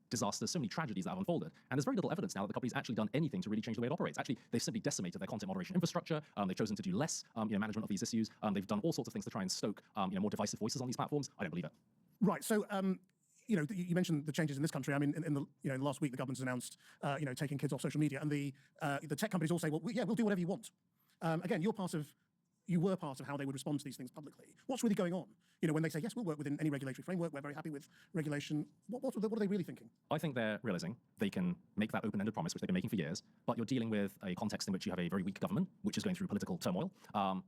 disasters, so many tragedies that have unfolded. And there's very little evidence now that the company's actually done anything to really change the way it operates. Actually, they've simply decimated their content moderation infrastructure. They've chosen to do less management of these issues. They've done all sorts of things to try and stoke more divisive voices on these platforms. I don't believe it. Right. So, you mentioned the changes in this country. I mean, in the last week, the government has announced, taking kids off social media, and the tech companies all say, well, we'll do whatever you want. Again, you were part of how they would respond to these things publicly. What's really going on? When they say, yes, we'll work within any regulatory framework, we're very happy with regulation, what are they really thinking? I think they're realizing they can make that open-ended promise, which they've been making for years, but you're dealing with a context in which you have a very weak government, which is going through political turmoil.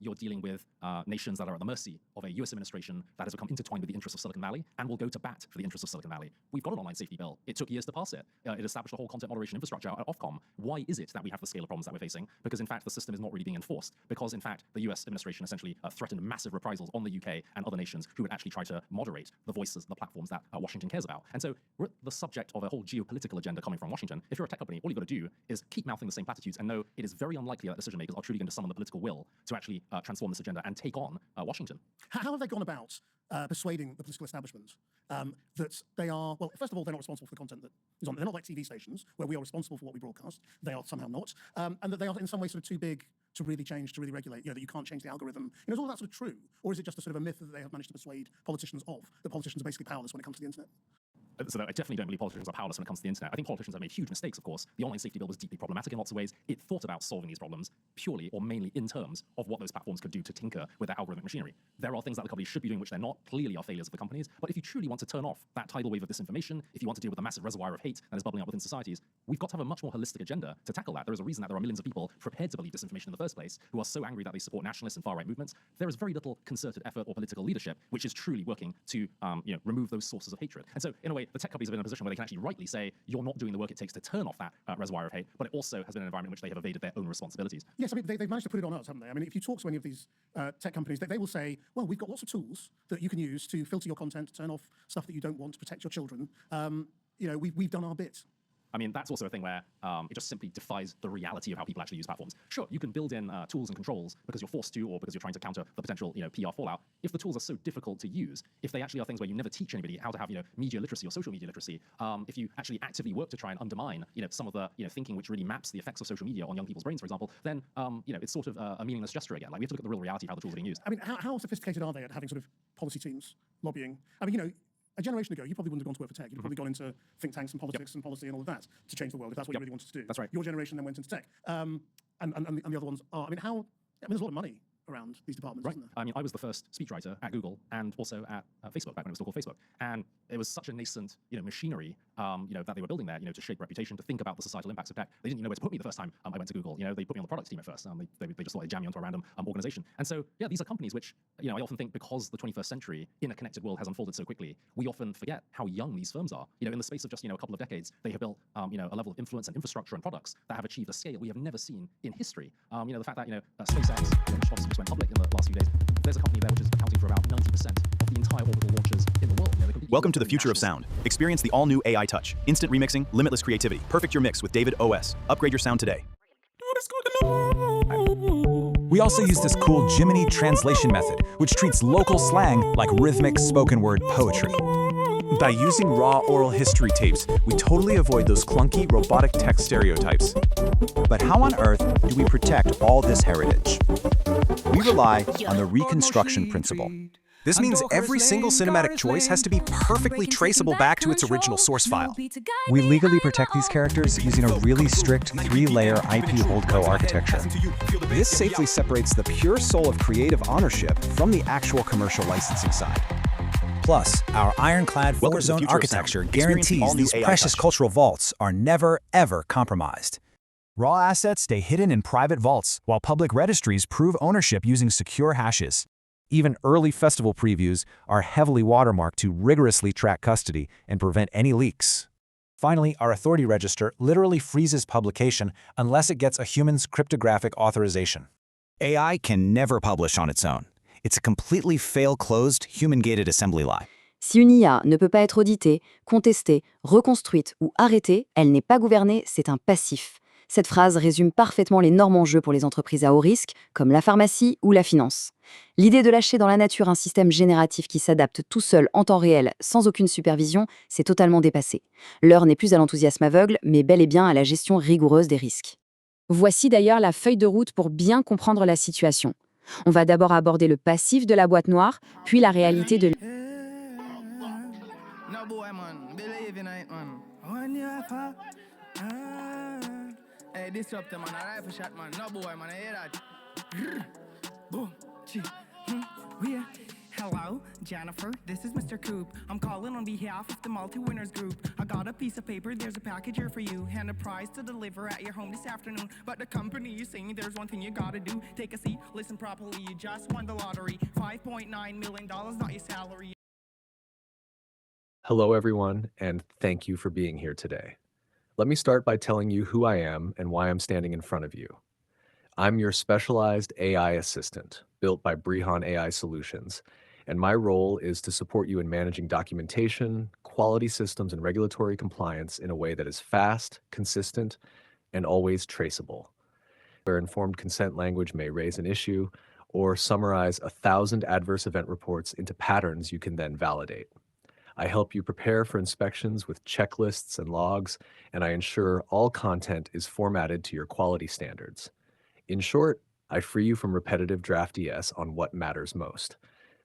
You're dealing with nations that are at the mercy of a US administration that has become intertwined with the interests of Silicon Valley and will go to bat for the interests of Silicon Valley. We've got an online safety bill. It took years to pass it. It established a whole content moderation infrastructure at Ofcom. Why is it that we have the scale of problems that we're facing? Because, in fact, the system is not really being enforced. Because, in fact, the US administration essentially threatened massive reprisals on the UK and other nations who would actually try to moderate the voices, the platforms that Washington cares about. And so we're at the subject of a whole geopolitical agenda coming from Washington. If you're a tech company, all you've got to do is keep mouthing the same platitudes and know it is very unlikely that decision makers are truly going to summon the political will to actually transform this agenda and take on Washington. How have they gone about persuading the political establishment that they are, well, first of all, they're not responsible for the content that is on. They're not like TV stations where we are responsible for what we broadcast. They are somehow not. And that they are in some way sort of too big to really change, to really regulate, that you can't change the algorithm. Is all that sort of true? Or is it just a sort of a myth that they have managed to persuade politicians of, that politicians are basically powerless when it comes to the internet? So I definitely don't believe politicians are powerless when it comes to the internet. I think politicians have made huge mistakes, of course. The online safety bill was deeply problematic in lots of ways. It thought about solving these problems purely or mainly in terms of what those platforms could do to tinker with their algorithmic machinery. There are things that the companies should be doing which they're not, clearly are failures of the companies. But if you truly want to turn off that tidal wave of disinformation, if you want to deal with the massive reservoir of hate that is bubbling up within societies, we've got to have a much more holistic agenda to tackle that. There is a reason that there are millions of people prepared to believe disinformation in the first place, who are so angry that they support nationalist and far-right movements. There is very little concerted effort or political leadership which is truly working to remove those sources of hatred. And so, in a way, the tech companies have been in a position where they can actually rightly say, you're not doing the work it takes to turn off that reservoir of hate, but it also has been an environment in which they have evaded their own responsibilities. Yes, I mean, they've managed to put it on us, haven't they? I mean, if you talk to any of these tech companies, they will say, well, we've got lots of tools that you can use to filter your content, to turn off stuff that you don't want, to protect your children. We've done our bit. I mean, that's also a thing where it just simply defies the reality of how people actually use platforms. Sure, you can build in tools and controls because you're forced to or because you're trying to counter the potential PR fallout. If the tools are so difficult to use, if they actually are things where you never teach anybody how to have media literacy or social media literacy, if you actually actively work to try and undermine some of the thinking which really maps the effects of social media on young people's brains, for example, then it's sort of a meaningless gesture again. Like, we have to look at the real reality of how the tools are being used. I mean, how sophisticated are they at having sort of policy teams lobbying? I mean, a generation ago, you probably wouldn't have gone to work for tech. You'd have probably gone into think tanks and politics and policy and all of that to change the world, if that's what you really wanted to do. That's right. Your generation then went into tech. And the other ones are, there's a lot of money around these departments, right. Isn't there? I mean, I was the first speechwriter at Google and also at Facebook, back when it was still called Facebook. And it was such a nascent, machinery, that they were building there, to shape reputation, to think about the societal impacts of tech. They didn't know where to put me the first time I went to Google. They put me on the products team at first. They just thought they'd jam me onto a random organization. And so, yeah, these are companies which, I often think because the 21st century in a connected world has unfolded so quickly, we often forget how young these firms are. In the space of just, a couple of decades, they have built, a level of influence and infrastructure and products that have achieved a scale we have never seen in history. The fact that, SpaceX, which obviously just went public in the last few days, there's a company there which is accounting for about 90% of the entire orbital launches in the world. Welcome to the future of sound. Experience the all-new AI Touch. Instant remixing, limitless creativity. Perfect your mix with David OS. Upgrade your sound today. We also use this cool Jiminy translation method, which treats local slang like rhythmic spoken word poetry. By using raw oral history tapes, we totally avoid those clunky robotic text stereotypes. But how on earth do we protect all this heritage? We rely on the reconstruction principle. This means every single cinematic choice has to be perfectly traceable back to its original source file. We legally protect these characters using a really strict 3-layer IP holdco architecture. This safely separates the pure soul of creative ownership from the actual commercial licensing side. Plus, our ironclad 4-zone architecture guarantees these precious cultural vaults are never, ever compromised. Raw assets stay hidden in private vaults, while public registries prove ownership using secure hashes. Even early festival previews are heavily watermarked to rigorously track custody and prevent any leaks. Finally, our authority register literally freezes publication unless it gets a human's cryptographic authorization. AI can never publish on its own. It's a completely fail-closed, human-gated assembly line. Si une IA ne peut pas être auditée, contestée, reconstruite ou arrêtée, elle n'est pas gouvernée, c'est un passif. Cette phrase résume parfaitement l'énorme enjeu pour les entreprises à haut risque, comme la pharmacie ou la finance. L'idée de lâcher dans la nature un système génératif qui s'adapte tout seul en temps réel, sans aucune supervision, c'est totalement dépassé. L'heure n'est plus à l'enthousiasme aveugle, mais bel et bien à la gestion rigoureuse des risques. Voici d'ailleurs la feuille de route pour bien comprendre la situation. On va d'abord aborder le passif de la boîte noire, puis la réalité de... No boy, man. Believe in it, man. When you have a... Hey, disrupt man. A rifle shot, man. No boy, man. I hear that. Boom. Gee. Yeah. Hello, Jennifer. This is Mr. Coop. I'm calling on behalf of the multi-winners group. I got a piece of paper. There's a package here for you. And a prize to deliver at your home this afternoon. But the company is saying there's one thing you gotta do. Take a seat. Listen properly. You just won the lottery. $5.9 million, not your salary. Hello, everyone, and thank you for being here today. Let me start by telling you who I am and why I'm standing in front of you. I'm your specialized AI assistant, built by Brehon AI Solutions, and my role is to support you in managing documentation, quality systems, and regulatory compliance in a way that is fast, consistent, and always traceable. Where informed consent language may raise an issue or summarize 1,000 adverse event reports into patterns you can then validate. I help you prepare for inspections with checklists and logs, and I ensure all content is formatted to your quality standards. In short, I free you from repetitive draft ES on what matters most.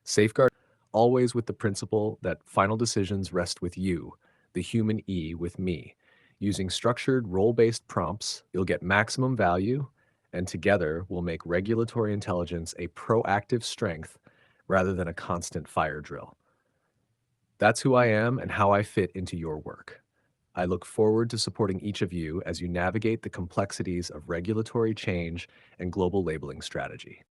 Safeguard always with the principle that final decisions rest with you, the human E with me. Using structured role-based prompts, you'll get maximum value, and together we'll make regulatory intelligence a proactive strength rather than a constant fire drill. That's who I am and how I fit into your work. I look forward to supporting each of you as you navigate the complexities of regulatory change and global labeling strategy.